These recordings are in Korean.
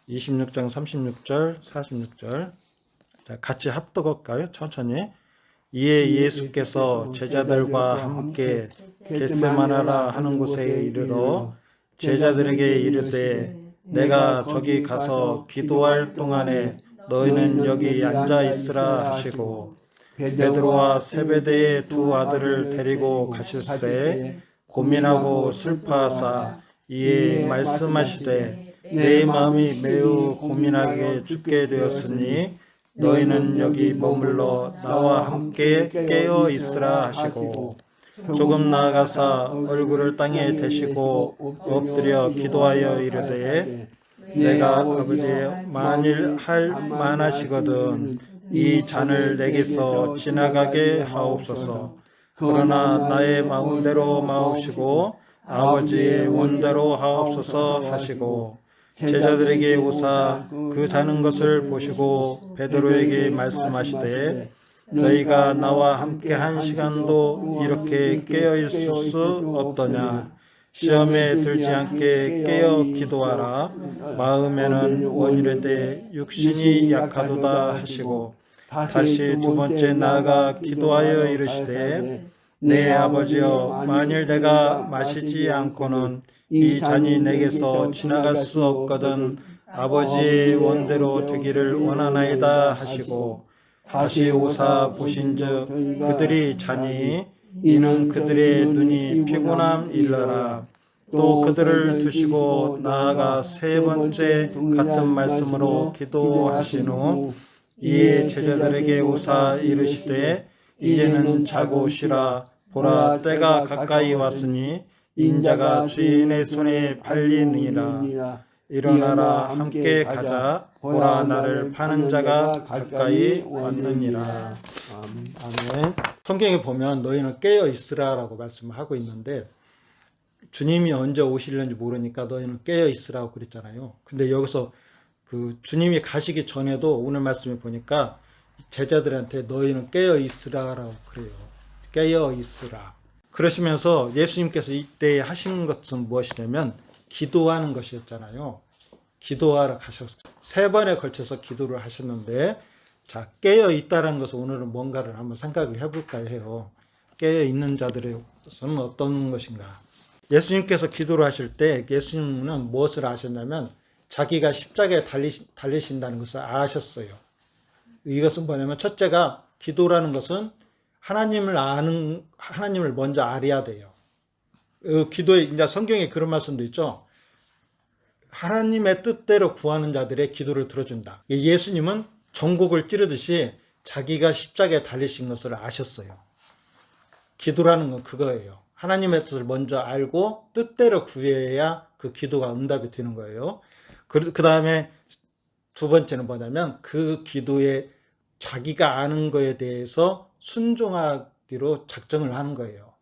26장 36절, 46절. 자, 같이 합독할까요? 천천히. 이에 예수께서 제자들과 함께 겟세마나라 하는 곳에 이르러 제자들에게 이르되 내가 저기 가서 기도할 동안에 너희는 여기 앉아 있으라 하시고 베드로와 세베대의 두 아들을 데리고 가실새 고민하고 슬퍼하사 이에 말씀하시되 내 마음이 매우 고민하게 죽게 되었으니 너희는 여기 머물러 나와 함께 깨어 있으라 하시고 조금 나아가사 얼굴을 땅에 대시고 엎드려 기도하여 이르되 내가 아버지 만일 할 만하시거든 이 잔을 내게서 지나가게 하옵소서. 그러나 나의 마음대로 마옵시고 아버지의 원대로 하옵소서 하시고 제자들에게 오사 그 자는 것을 보시고 베드로에게 말씀하시되 너희가 나와 함께 한 시간도 이렇게 깨어 있을 수 없더냐. 시험에 들지 않게 깨어 기도하라. 마음에는 원이르되 육신이 약하도다 하시고 다시 두 번째 나아가 기도하여 이르시되 내 아버지여 만일 내가 마시지 않고는 이 잔이 내게서 지나갈 수 없거든 아버지의 원대로 되기를 원하나이다 하시고 다시 오사 보신즉 그들이 자니 이는 그들의 눈이 피곤함 일러라. 또 그들을 두시고 나아가 세 번째 같은 말씀으로 기도하신 후 이에 제자들에게 오사 이르시되 이제는 자고 쉬라. 보라 때가 가까이 왔으니 인자가 주인의 손에 팔리니라. 일어나라 함께 가자. 보라 나를 파는 자가 가까이 왔느니라. 아멘. 성경에 보면 너희는 깨어 있으라라고 말씀하고 있는데 주님이 언제 오실는지 모르니까 너희는 깨어 있으라고 그랬잖아요. 근데 여기서 그 주님이 가시기 전에도 오늘 말씀에 보니까 제자들한테 너희는 깨어 있으라라고 그래요. 깨어 있으라. 그러시면서 예수님께서 이때 하신 것은 무엇이냐면 기도하는 것이었잖아요. 기도하러 가셨어요. 세 번에 걸쳐서 기도를 하셨는데 자, 깨어 있다라는 것은 오늘은 뭔가를 한번 생각을 해볼까 해요. 깨어 있는 자들의 것은 어떤 것인가. 예수님께서 기도를 하실 때 예수님은 무엇을 아셨냐면 자기가 십자가에 달리신다는 것을 아셨어요. 이것은 뭐냐면 첫째가 기도라는 것은 하나님을 먼저 알아야 돼요. 기도에 이제 성경에 그런 말씀도 있죠. 하나님의 뜻대로 구하는 자들의 기도를 들어준다. 예수님은 전곡을 찌르듯이 자기가 십자가에 달리신 것을 아셨어요. 기도라는 건 그거예요. 하나님의 뜻을 먼저 알고 뜻대로 구해야 그 기도가 응답이 되는 거예요. 그 다음에 두 번째는 뭐냐면 그 기도에 자기가 아는 거에 대해서 순종하기로 작정을 하는 거예요.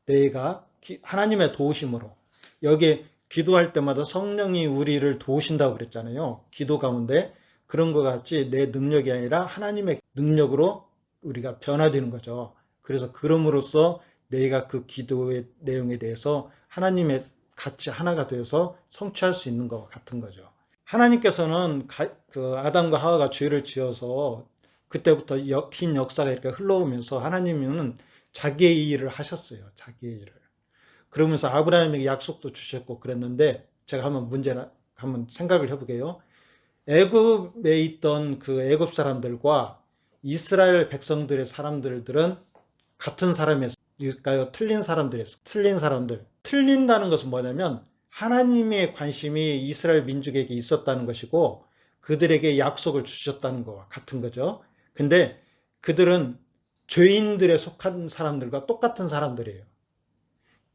내가 하나님의 도우심으로. 여기 기도할 때마다 성령이 우리를 도우신다고 그랬잖아요. 기도 가운데 그런 것 같이 내 능력이 아니라 하나님의 능력으로 우리가 변화되는 거죠. 그래서 그럼으로써 내가 그 기도의 내용에 대해서 하나님의 같이 하나가 되어서 성취할 수 있는 것 같은 거죠. 하나님께서는 그 아담과 하와가 죄를 지어서 그때부터 긴 역사가 이렇게 흘러오면서 하나님은 자기의 일을 하셨어요. 자기의 일을. 그러면서 아브라함에게 약속도 주셨고 그랬는데 제가 한번 생각을 해보게요. 애굽에 있던 그 애굽 사람들과 이스라엘 백성들의 사람들은 같은 사람일까요? 틀린 사람들이었어요. 틀린 사람들. 틀린다는 것은 뭐냐면 하나님의 관심이 이스라엘 민족에게 있었다는 것이고 그들에게 약속을 주셨다는 것과 같은 거죠. 근데 그들은 죄인들에 속한 사람들과 똑같은 사람들이에요.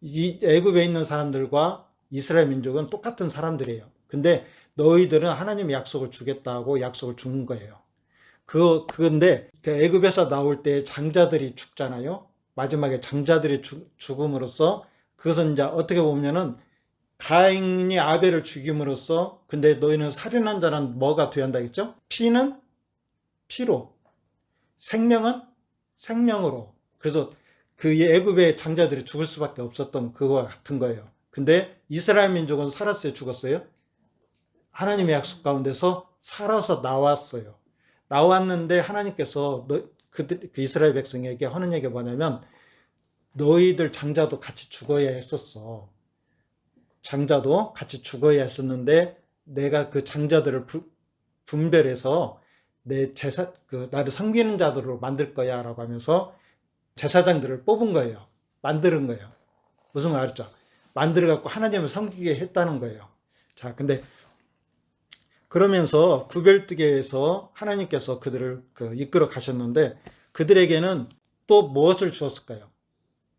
이 애굽에 있는 사람들과 이스라엘 민족은 똑같은 사람들이에요. 근데 너희들은 하나님의 약속을 주겠다고 약속을 준 거예요. 그건데 애굽에서 나올 때 장자들이 죽잖아요. 마지막에 장자들이 죽음으로써 그것은 이제 어떻게 보면은 가인이 아벨을 죽임으로써 근데 너희는 살인한 자는 뭐가 돼야 한다겠죠? 피는 피로, 생명은 생명으로. 그래서 그 애굽의 장자들이 죽을 수밖에 없었던 그거와 같은 거예요. 근데 이스라엘 민족은 살았어요, 죽었어요? 하나님의 약속 가운데서 살아서 나왔어요. 나왔는데 하나님께서 그 이스라엘 백성에게 하는 얘기가 뭐냐면 너희들 장자도 같이 죽어야 했었어. 장자도 같이 죽어야 했었는데 내가 그 장자들을 분별해서 내 나를 섬기는 자들로 만들 거야 라고 하면서 제사장들을 뽑은 거예요. 만드는 거예요. 무슨 말이죠? 만들어 갖고 하나님을 섬기게 했다는 거예요. 자, 근데 그러면서 구별뜨개에서 하나님께서 그들을 이끌어 가셨는데 그들에게는 또 무엇을 주었을까요?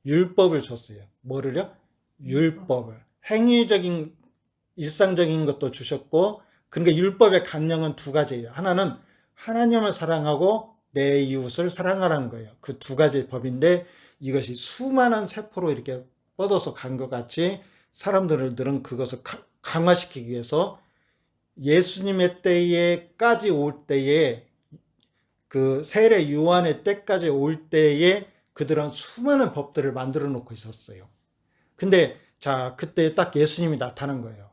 율법을 줬어요. 뭐를요? 율법을. 행위적인 일상적인 것도 주셨고, 그러니까 율법의 강령은 두 가지예요. 하나는 하나님을 사랑하고 내 이웃을 사랑하라는 거예요. 그 두 가지 법인데 이것이 수많은 세포로 이렇게 뻗어서 간 것 같이 사람들은 그것을 강화시키기 위해서 예수님의 때에까지 올 때에 그 세례 요한의 때까지 올 때에 그들은 수많은 법들을 만들어 놓고 있었어요. 근데 자, 그때 딱 예수님이 나타난 거예요.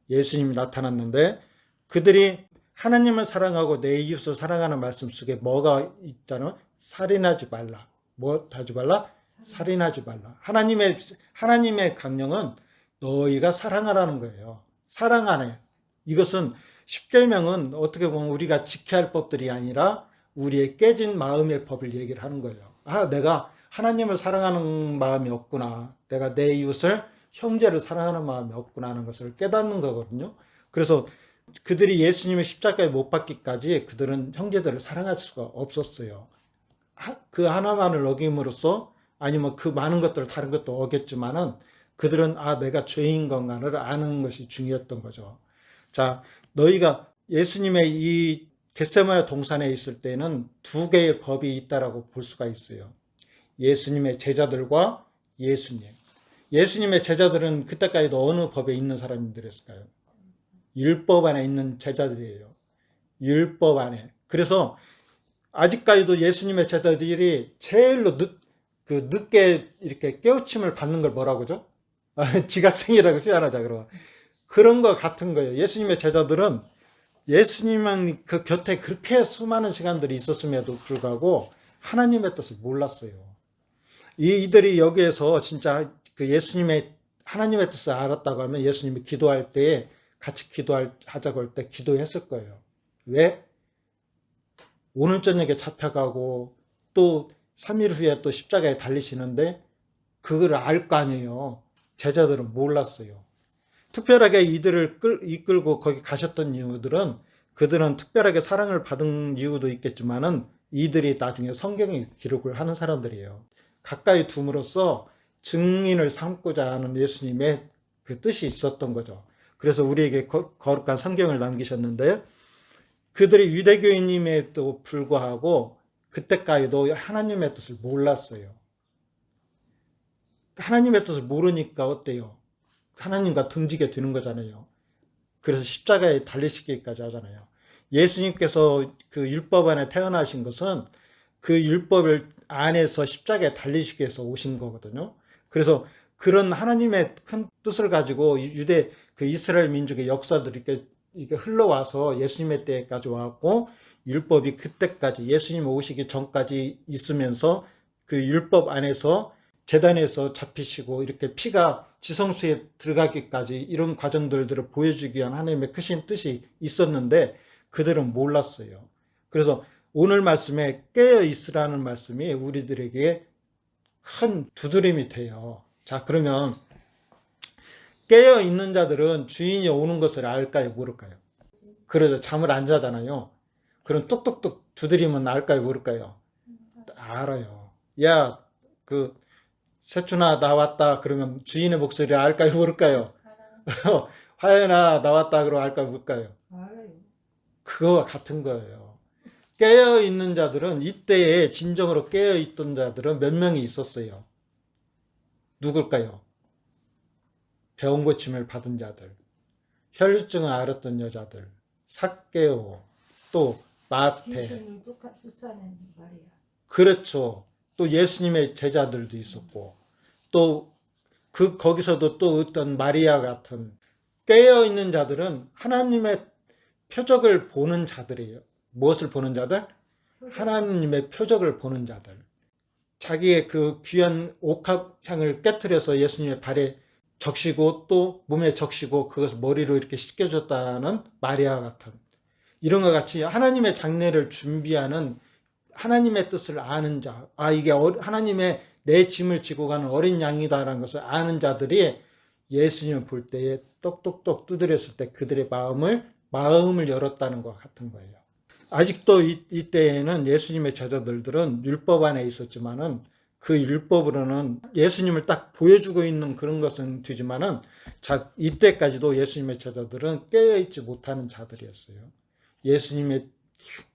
예수님이 나타났는데 그들이 하나님을 사랑하고 내 이웃을 사랑하는 말씀 속에 뭐가 있다는? 살인하지 말라. 뭐 하지 말라? 살인하지 말라. 하나님의 강령은 너희가 사랑하라는 거예요. 사랑하네. 이것은 십계명은 어떻게 보면 우리가 지켜야 할 법들이 아니라 우리의 깨진 마음의 법을 얘기를 하는 거예요. 아, 내가 하나님을 사랑하는 마음이 없구나. 내가 내 이웃을 형제를 사랑하는 마음이 없구나 하는 것을 깨닫는 거거든요. 그래서 그들이 예수님의 십자가에 못 박기까지 그들은 형제들을 사랑할 수가 없었어요. 그 하나만을 어김으로써 아니면 그 많은 것들을 다른 것도 어겼지만은 그들은 내가 죄인 건가를 아는 것이 중요했던 거죠. 자, 너희가 예수님의 이 겟세마네 동산에 있을 때는 두 개의 법이 있다라고 볼 수가 있어요. 예수님의 제자들과 예수님. 예수님의 제자들은 그때까지도 어느 법에 있는 사람들이었을까요? 율법 안에 있는 제자들이에요. 율법 안에. 그래서 아직까지도 예수님의 제자들이 제일로 늦게 이렇게 깨우침을 받는 걸 뭐라고 하죠? 지각생이라고 표현하자 그러고. 그런 거 같은 거예요. 예수님의 제자들은 예수님은 그 곁에 그렇게 수많은 시간들이 있었음에도 불구하고 하나님의 뜻을 몰랐어요. 이들이 여기에서 진짜 그 예수님의 하나님의 뜻을 알았다고 하면 예수님이 기도할 때 같이 기도하자고 할 때 기도했을 거예요. 왜? 오늘 저녁에 잡혀가고 또 3일 후에 또 십자가에 달리시는데 그걸 알 거 아니에요. 제자들은 몰랐어요. 특별하게 이들을 이끌고 거기 가셨던 이유들은 그들은 특별하게 사랑을 받은 이유도 있겠지만은 이들이 나중에 성경에 기록을 하는 사람들이에요. 가까이 둠으로써 증인을 삼고자 하는 예수님의 그 뜻이 있었던 거죠. 그래서 우리에게 거룩한 성경을 남기셨는데 그들이 유대교인임에도 불구하고 그때까지도 하나님의 뜻을 몰랐어요. 하나님의 뜻을 모르니까 어때요? 하나님과 등지게 되는 거잖아요. 그래서 십자가에 달리시기까지 하잖아요. 예수님께서 그 율법 안에 태어나신 것은 그 율법을 안에서 십자가에 달리시기 위해서 오신 거거든요. 그래서 그런 하나님의 큰 뜻을 가지고 그 이스라엘 민족의 역사들이 이렇게 흘러와서 예수님의 때까지 왔고 율법이 그때까지 예수님 오시기 전까지 있으면서 그 율법 안에서 제단에서 잡히시고 이렇게 피가 지성소에 들어가기까지 이런 과정들을 보여주기 위한 하나님의 크신 뜻이 있었는데 그들은 몰랐어요. 그래서 오늘 말씀에 깨어 있으라는 말씀이 우리들에게 큰 두드림이 돼요. 자, 그러면 깨어 있는 자들은 주인이 오는 것을 알까요, 모를까요? 그러죠. 잠을 안 자잖아요. 그럼 뚝뚝뚝 두드리면 알까요, 모를까요? 알아요. 야, 세춘아 나왔다 그러면 주인의 목소리를 알까요, 모를까요? 화연아 나왔다 그러면 알까요, 모를까요? 그거와 같은 거예요. 깨어 있는 자들은 이때에 진정으로 깨어 있던 자들은 몇 명이 있었어요. 누굴까요? 병 고침을 받은 자들, 혈류증을 앓았던 여자들, 삭개오, 또 마태. 그렇죠. 또 예수님의 제자들도 있었고, 또 거기서도 또 어떤 마리아 같은 깨어 있는 자들은 하나님의 표적을 보는 자들이에요. 무엇을 보는 자들? 하나님의 표적을 보는 자들. 자기의 그 귀한 옥합향을 깨트려서 예수님의 발에 적시고 또 몸에 적시고 그것을 머리로 이렇게 씻겨줬다는 마리아 같은, 이런 것 같이 하나님의 장례를 준비하는, 하나님의 뜻을 아는 자, 이게 하나님의 내 짐을 지고 가는 어린 양이다라는 것을 아는 자들이 예수님을 볼 때에 똑똑똑 두드렸을 때 그들의 마음을 열었다는 것 같은 거예요. 아직도 이때에는 예수님의 제자들은 율법 안에 있었지만은 그 율법으로는 예수님을 딱 보여주고 있는 그런 것은 되지만은 이때까지도 예수님의 제자들은 깨어있지 못하는 자들이었어요.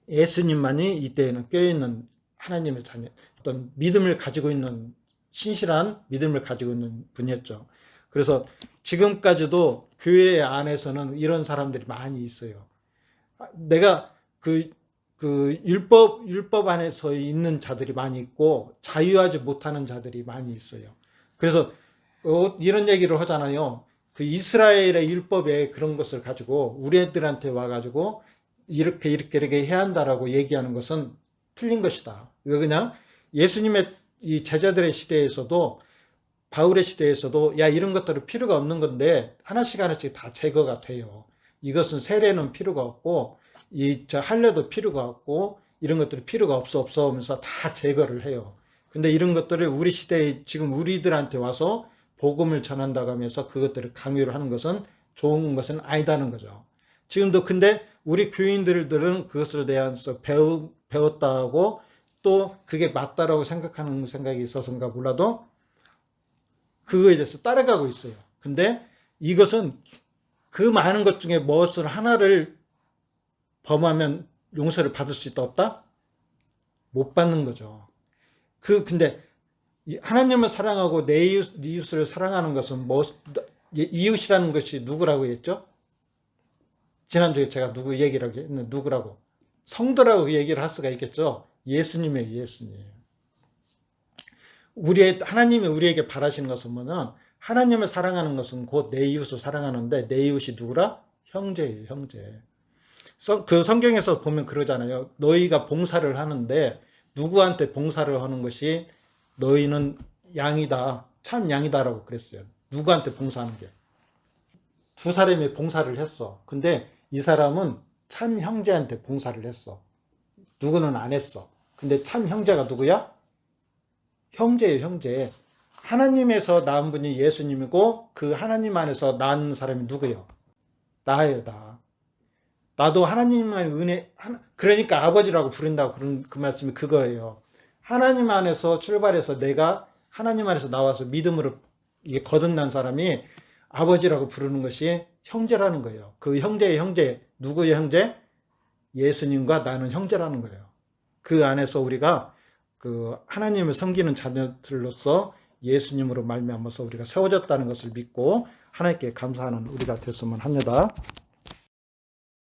예수님만이 이때에는 깨어있는 하나님의 자녀, 어떤 믿음을 가지고 있는, 신실한 믿음을 가지고 있는 분이었죠. 그래서 지금까지도 교회 안에서는 이런 사람들이 많이 있어요. 내가 그 율법 안에서 있는 자들이 많이 있고 자유하지 못하는 자들이 많이 있어요. 그래서 이런 얘기를 하잖아요. 그 이스라엘의 율법에 그런 것을 가지고 우리 애들한테 와가지고 이렇게 해야 한다라고 얘기하는 것은 틀린 것이다. 왜 그냥 예수님의 이 제자들의 시대에서도, 바울의 시대에서도 이런 것들은 필요가 없는 건데 하나씩 다 제거가 돼요. 이것은 세례는 필요가 없고 할례도 필요가 없고 이런 것들이 필요가 없어 하면서 다 제거를 해요. 근데 이런 것들을 우리 시대에 지금 우리들한테 와서 복음을 전한다고 하면서 그것들을 강요를 하는 것은 좋은 것은 아니다는 거죠. 지금도 근데 우리 교인들은 그것을 대해서 배웠다고 또 그게 맞다라고 생각하는 생각이 있어서인가 몰라도 그거에 대해서 따라가고 있어요. 근데 이것은 그 많은 것 중에 무엇을 하나를 범하면 용서를 받을 수 있다 없다? 못 받는 거죠. 근데 하나님을 사랑하고 내 이웃을 사랑하는 것은 이웃이라는 것이 누구라고 했죠? 지난주에 제가 누구 얘기를 했는데 누구라고? 성도라고 얘기를 할 수가 있겠죠? 예수님이에요. 하나님이 우리에게 바라시는 것은 뭐냐면 하나님을 사랑하는 것은 곧 내 이웃을 사랑하는데 내 이웃이 누구라? 형제예요, 형제. 그 성경에서 보면 그러잖아요. 너희가 봉사를 하는데 누구한테 봉사를 하는 것이 너희는 양이다, 참 양이다라고 그랬어요. 누구한테 봉사하는 게. 두 사람이 봉사를 했어. 근데 이 사람은 참 형제한테 봉사를 했어. 누구는 안 했어. 근데 참 형제가 누구야? 형제예요, 형제. 하나님에서 낳은 분이 예수님이고 그 하나님 안에서 낳은 사람이 누구예요? 나예요, 나. 나도 하나님의 은혜, 그러니까 아버지라고 부른다고 그 말씀이 그거예요. 하나님 안에서 출발해서 내가 하나님 안에서 나와서 믿음으로 거듭난 사람이 아버지라고 부르는 것이 형제라는 거예요. 그 형제의 형제, 누구의 형제? 예수님과 나는 형제라는 거예요. 그 안에서 우리가 그 하나님을 섬기는 자녀들로서 예수님으로 말미암아서 우리가 세워졌다는 것을 믿고 하나님께 감사하는 우리가 됐으면 합니다.